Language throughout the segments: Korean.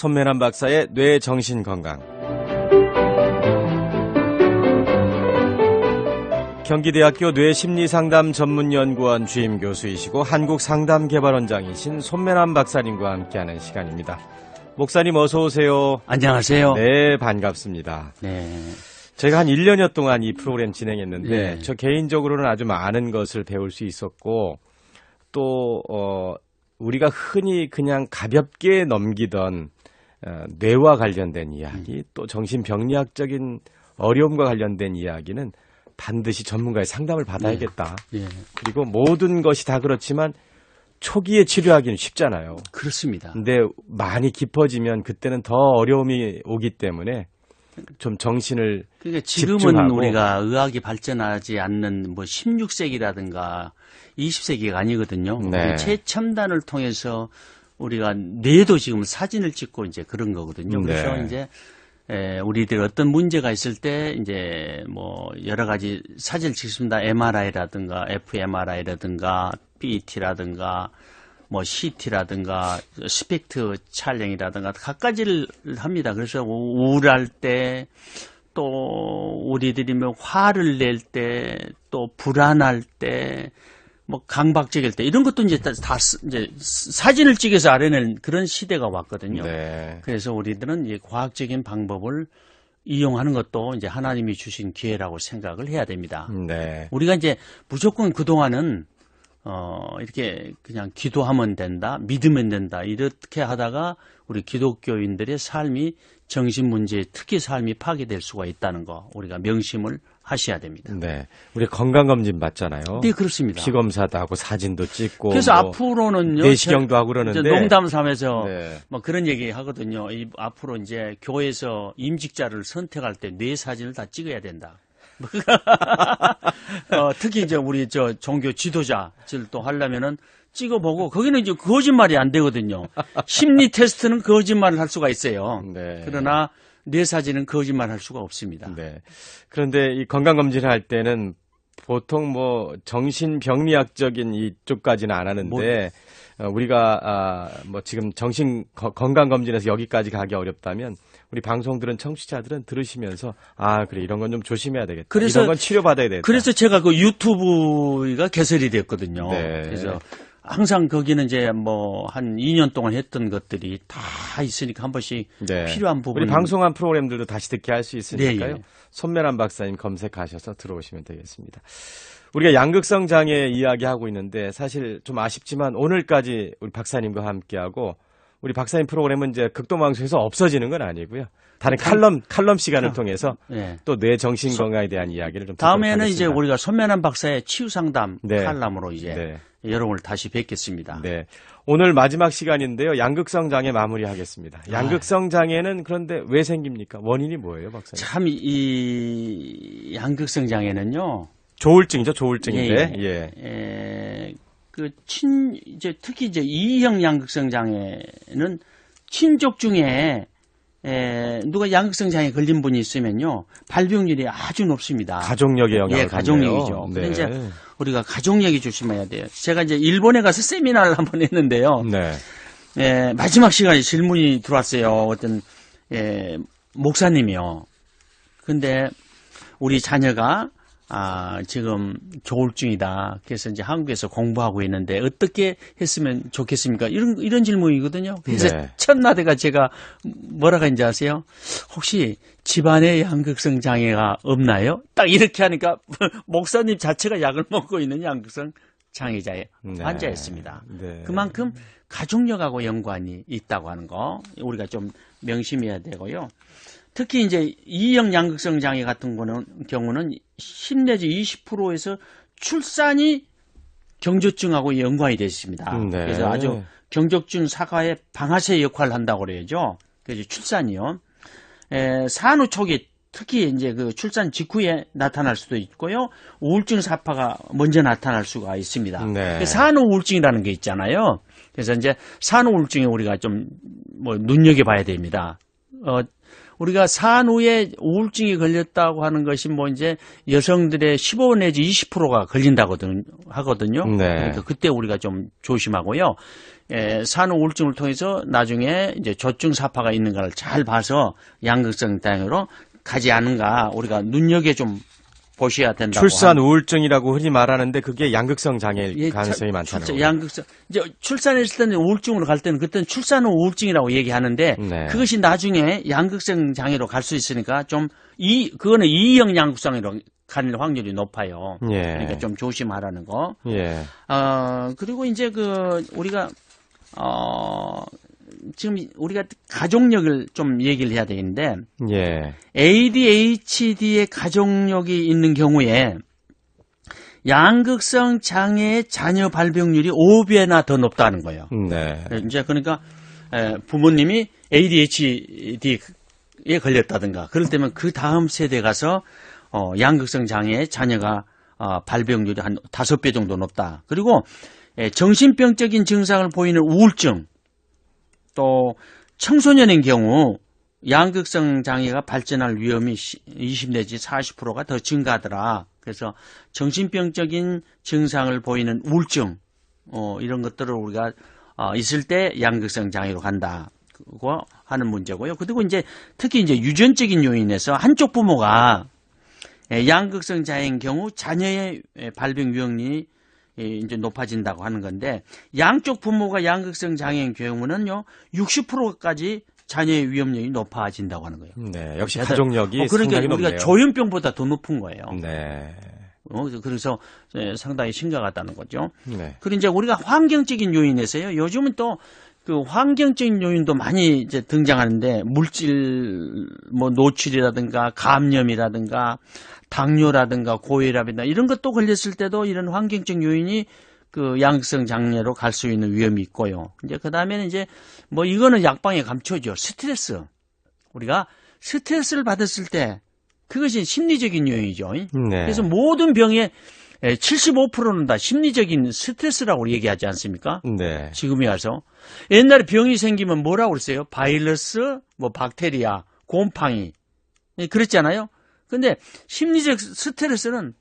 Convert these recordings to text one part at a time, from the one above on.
손면한 박사의 뇌 정신 건강. 경기대학교 뇌심리상담 전문연구원 주임 교수이시고 한국상담개발원장이신 손면한 박사님과 함께하는 시간입니다. 목사님 어서 오세요. 안녕하세요. 네, 반갑습니다. 네. 저희가 한 1년여 동안 이 프로그램 진행했는데 네. 저 개인적으로는 아주 많은 것을 배울 수 있었고 또 우리가 흔히 그냥 가볍게 넘기던 뇌와 관련된 이야기 또 정신병리학적인 어려움과 관련된 이야기는 반드시 전문가의 상담을 받아야겠다. 네. 그리고 모든 것이 다 그렇지만 초기에 치료하기는 쉽잖아요. 그렇습니다. 근데 많이 깊어지면 그때는 더 어려움이 오기 때문에 좀 정신을 그러니까 지금은 집중하고. 우리가 의학이 발전하지 않는 뭐 16세기라든가 20세기가 아니거든요. 네. 최첨단을 통해서 우리가 뇌도 지금 사진을 찍고 이제 그런 거거든요. 그래서 네. 이제 우리들 어떤 문제가 있을 때 이제 뭐 여러 가지 사진을 찍습니다. MRI라든가 fMRI라든가 PET라든가 뭐 CT라든가 스펙트 촬영이라든가 각가지를 합니다. 그래서 우울할 때 또 우리들이 뭐 화를 낼 때 또 불안할 때 뭐 강박적일 때 이런 것도 이제 다 이제 사진을 찍어서 알아내는 그런 시대가 왔거든요. 네. 그래서 우리들은 이 과학적인 방법을 이용하는 것도 이제 하나님이 주신 기회라고 생각을 해야 됩니다. 네. 우리가 이제 무조건 그동안은 이렇게 그냥 기도하면 된다, 믿으면 된다, 이렇게 하다가 우리 기독교인들의 삶이 정신 문제에 특히 삶이 파괴될 수가 있다는 거 우리가 명심을 하셔야 됩니다. 네. 우리 건강검진 받잖아요. 네, 그렇습니다. 피검사도 하고 사진도 찍고. 그래서 뭐 앞으로는요. 내시경도 하고 그러는데. 농담 삼아서 네. 뭐 그런 얘기 하거든요. 앞으로 이제 교회에서 임직자를 선택할 때 뇌 사진을 다 찍어야 된다. 특히 이제 우리 종교 지도자들도 하려면은 찍어보고 거기는 이제 거짓말이 안 되거든요. 심리 테스트는 거짓말을 할 수가 있어요. 네. 그러나 뇌 사진은 거짓말 할 수가 없습니다. 네. 그런데 이 건강검진을 할 때는 보통 뭐 정신병리학적인 이쪽까지는 안 하는데 우리가 뭐 지금 건강검진에서 여기까지 가기 어렵다면 우리 방송 들은 청취자들은 들으시면서 그래 이런 건 좀 조심해야 되겠다. 그래서, 이런 건 치료받아야 되겠다. 그래서 제가 그 유튜브가 개설이 됐거든요. 네. 그래서 항상 거기는 이제 뭐 한 2년 동안 했던 것들이 다 있으니까 한 번씩 네. 필요한 부분. 우리 방송한 프로그램들도 다시 듣게 할 수 있으니까요. 네, 예. 손면한 박사님 검색하셔서 들어오시면 되겠습니다. 우리가 양극성 장애 이야기하고 있는데 사실 좀 아쉽지만 오늘까지 우리 박사님과 함께하고 우리 박사님 프로그램은 이제 극동방송에서 없어지는 건 아니고요. 다른 칼럼 시간을 통해서 네. 또 뇌 정신 건강에 대한 이야기를 좀 다음에는 듣도록 이제 하겠습니다. 우리가 손면한 박사의 치유 상담 네. 칼럼으로 이제 네. 여러분을 다시 뵙겠습니다. 네. 오늘 마지막 시간인데요. 양극성 장애 마무리하겠습니다. 양극성 장애는 그런데 왜 생깁니까? 원인이 뭐예요, 박사님? 참 이 양극성 장애는요. 조울증이죠, 조울증인데. 이제 특히 이제 2형 양극성 장애는 친족 중에 누가 양극성 장애 걸린 분이 있으면요 발병률이 아주 높습니다. 가족력의 영향을 가족력이죠. 네. 근데 이제 우리가 가족력이 조심해야 돼요. 제가 이제 일본에 가서 세미나를 한번 했는데요. 네. 마지막 시간에 질문이 들어왔어요. 어떤 목사님이요. 근데 우리 자녀가 지금 조울증이다. 그래서 이제 한국에서 공부하고 있는데 어떻게 했으면 좋겠습니까? 이런 질문이거든요. 그래서 네. 첫나대가 제가 뭐라고 했는지 아세요? 혹시 집안에 양극성 장애가 없나요? 딱 이렇게 하니까 목사님 자체가 약을 먹고 있는 양극성 장애자의 네. 환자였습니다. 네. 그만큼 가족력하고 연관이 있다고 하는 거 우리가 좀 명심해야 되고요. 특히 이제 2형 양극성 장애 같은 경우는 10 내지 20%에서 출산이 경조증하고 연관이 되어 있습니다. 네. 그래서 아주 경조증 사과의 방아쇠 역할을 한다고 그래야죠. 그래서 출산이요. 산후 초기 특히 이제 그 출산 직후에 나타날 수도 있고요. 우울증 사파가 먼저 나타날 수가 있습니다. 네. 산후 우울증이라는 게 있잖아요. 그래서 이제 산후 우울증에 우리가 좀 뭐 눈여겨봐야 됩니다. 우리가 산후에 우울증이 걸렸다고 하는 것이 뭐 이제 여성들의 15 내지 20%가 걸린다고 하거든요. 네. 그러니까 그때 우리가 좀 조심하고요. 산후 우울증을 통해서 나중에 이제 조증사파가 있는가를 잘 봐서 양극성 장애로 가지 않은가 우리가 눈여겨 좀 보셔야 된다고. 출산 우울증이라고 흔히 말하는데 그게 양극성 장애일 예, 가능성이 많다는 거예요. 양극성. 이제 출산했을 때는 우울증으로 갈 때는 그때는 출산 후 우울증이라고 얘기하는데 네. 그것이 나중에 양극성 장애로 갈 수 있으니까 좀 그거는 2형 양극성으로 갈 확률이 높아요. 예. 그러니까 좀 조심하라는 거. 예. 그리고 이제 우리가 지금 우리가 가족력을 좀 얘기를 해야 되겠는데 예. ADHD의 가족력이 있는 경우에 양극성 장애의 자녀 발병률이 5배나 더 높다는 거예요. 네. 이제 그러니까 부모님이 ADHD에 걸렸다든가 그럴 때면 그 다음 세대 가서 양극성 장애의 자녀가 발병률이 한 5배 정도 높다. 그리고 정신병적인 증상을 보이는 우울증 또 청소년인 경우 양극성 장애가 발전할 위험이 20 내지 40%가 더 증가하더라. 그래서 정신병적인 증상을 보이는 우울증 이런 것들을 우리가 있을 때 양극성 장애로 간다. 그거 하는 문제고요. 그리고 이제 특히 이제 유전적인 요인에서 한쪽 부모가 양극성 장애인 경우 자녀의 발병 위험이 이제 높아진다고 하는 건데 양쪽 부모가 양극성 장애인 경우는요 60%까지 자녀의 위험력이 높아진다고 하는 거예요. 네, 역시 가족력이 그러니까 상당히 우리가 높네요. 조현병보다 더 높은 거예요. 네. 그래서 상당히 심각하다는 거죠. 네. 그리고 이제 우리가 환경적인 요인에서요. 요즘은 또 그 환경적인 요인도 많이 이제 등장하는데 물질 뭐 노출이라든가 감염이라든가 당뇨라든가 고혈압이나 이런 것도 걸렸을 때도 이런 환경적 요인이 그 양극성 장애로 갈 수 있는 위험이 있고요. 이제 그 다음에는 이제 뭐 이거는 약방에 감초죠. 스트레스. 우리가 스트레스를 받았을 때 그것이 심리적인 요인이죠. 네. 그래서 모든 병의 75%는 다 심리적인 스트레스라고 얘기하지 않습니까? 네. 지금에 와서. 옛날에 병이 생기면 뭐라고 그랬어요? 바이러스, 뭐 박테리아, 곰팡이. 그랬잖아요. 근데 심리적 스트레스는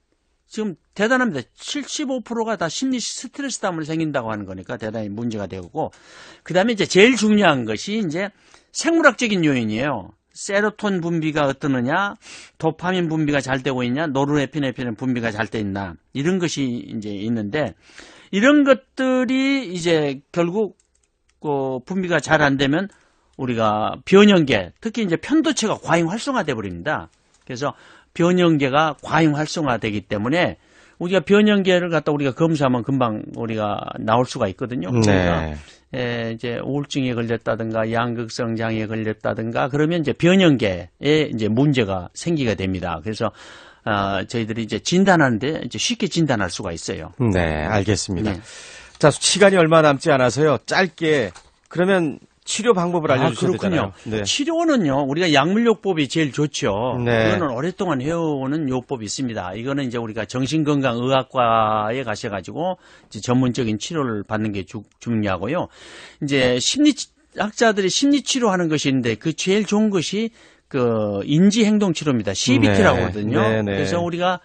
지금 대단합니다. 75%가 다 심리 스트레스 때문에 생긴다고 하는 거니까 대단히 문제가 되고, 그 다음에 이제 제일 중요한 것이 이제 생물학적인 요인이에요. 세로톤 분비가 어떠느냐, 도파민 분비가 잘 되고 있냐, 노르에피네프린 분비가 잘 돼 있나, 이런 것이 이제 있는데, 이런 것들이 이제 결국 분비가 잘 안 되면 우리가 변형계, 특히 이제 편도체가 과잉 활성화돼 버립니다. 그래서 변형계가 과잉 활성화되기 때문에 우리가 변형계를 갖다 우리가 검사하면 금방 우리가 나올 수가 있거든요. 그러니까 이제 우울증에 걸렸다든가 양극성 장애에 걸렸다든가 그러면 이제 변형계에 이제 문제가 생기게 됩니다. 그래서 저희들이 이제 진단하는데 이제 쉽게 진단할 수가 있어요. 네, 알겠습니다. 네. 자, 시간이 얼마 남지 않아서요. 짧게 그러면 치료 방법을 알려주셔야 되잖아요. 네. 치료는요, 우리가 약물요법이 제일 좋죠. 네. 이거는 오랫동안 해오는 요법이 있습니다. 이거는 이제 우리가 정신건강의학과에 가셔가지고 이제 전문적인 치료를 받는 게 중요하고요. 이제 심리학자들이 심리치료하는 것이 있는데 그 제일 좋은 것이 그 인지행동치료입니다. CBT라고 네. 하거든요. 네, 네. 그래서 우리가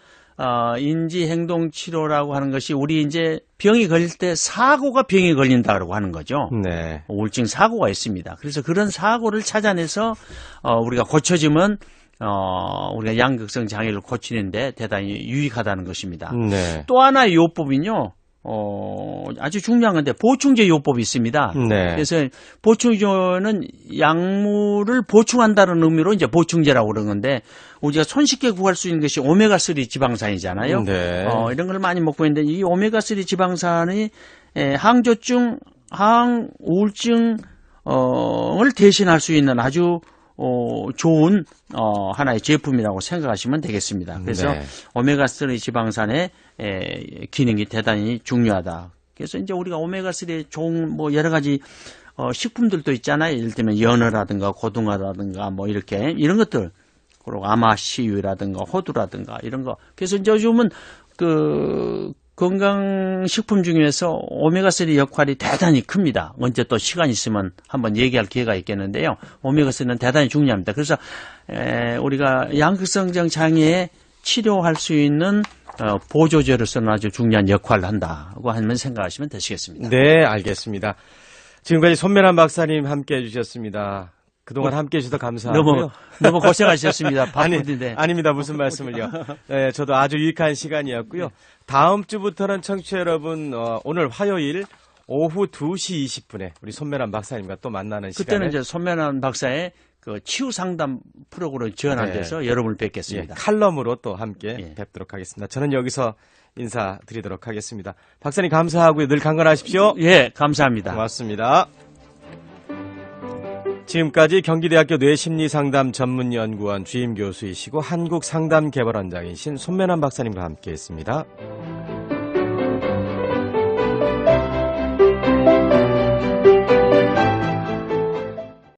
인지행동치료라고 하는 것이 우리 이제 병이 걸릴 때 사고가 병에 걸린다고 하는 거죠. 네. 우울증 사고가 있습니다. 그래서 그런 사고를 찾아내서 우리가 고쳐지면 우리가 양극성 장애를 고치는데 대단히 유익하다는 것입니다. 네. 또 하나의 요법은요. 아주 중요한 건데 보충제 요법이 있습니다. 네. 그래서 보충제는 약물을 보충한다는 의미로 이제 보충제라고 그러는 건데 우리가 손쉽게 구할 수 있는 것이 오메가3 지방산이잖아요. 네. 이런 걸 많이 먹고 있는데 이 오메가3 지방산이 항조증, 항우울증을 대신할 수 있는 아주 좋은 하나의 제품이라고 생각하시면 되겠습니다. 그래서 네. 오메가3 지방산의 기능이 대단히 중요하다. 그래서 이제 우리가 오메가3의 좋은 뭐 여러 가지 식품들도 있잖아요. 예를 들면 연어라든가 고등어라든가 뭐 이렇게 이런 것들 그리고 아마씨유라든가 호두라든가 이런 거. 그래서 이제 요즘은 그 건강식품 중에서 오메가3 역할이 대단히 큽니다. 언제 또 시간 있으면 한번 얘기할 기회가 있겠는데요. 오메가3는 대단히 중요합니다. 그래서 우리가 양극성장 장애에 치료할 수 있는 보조제로서는 아주 중요한 역할을 한다고 하면 생각하시면 되시겠습니다. 네, 알겠습니다. 지금까지 손면한 박사님 함께 해주셨습니다. 그동안 함께 해주셔서 감사하고요. 너무 고생하셨습니다. 바쁜데. 아닙니다. 무슨 말씀을요. 네, 저도 아주 유익한 시간이었고요. 다음 주부터는 청취자 여러분, 오늘 화요일 오후 2시 20분에 우리 손면한 박사님과 또 만나는 시간에. 그때는 이제 손면한 박사의 그 치유 상담 프로그램 전환돼서 여러분을 뵙겠습니다. 칼럼으로 또 함께 뵙도록 하겠습니다. 저는 여기서 인사드리도록 하겠습니다. 박사님 감사하고요. 늘 강건하십시오. 예, 감사합니다. 고맙습니다. 지금까지 경기대학교 뇌심리상담 전문연구원 주임교수이시고 한국상담개발원장이신 손면한 박사님과 함께했습니다.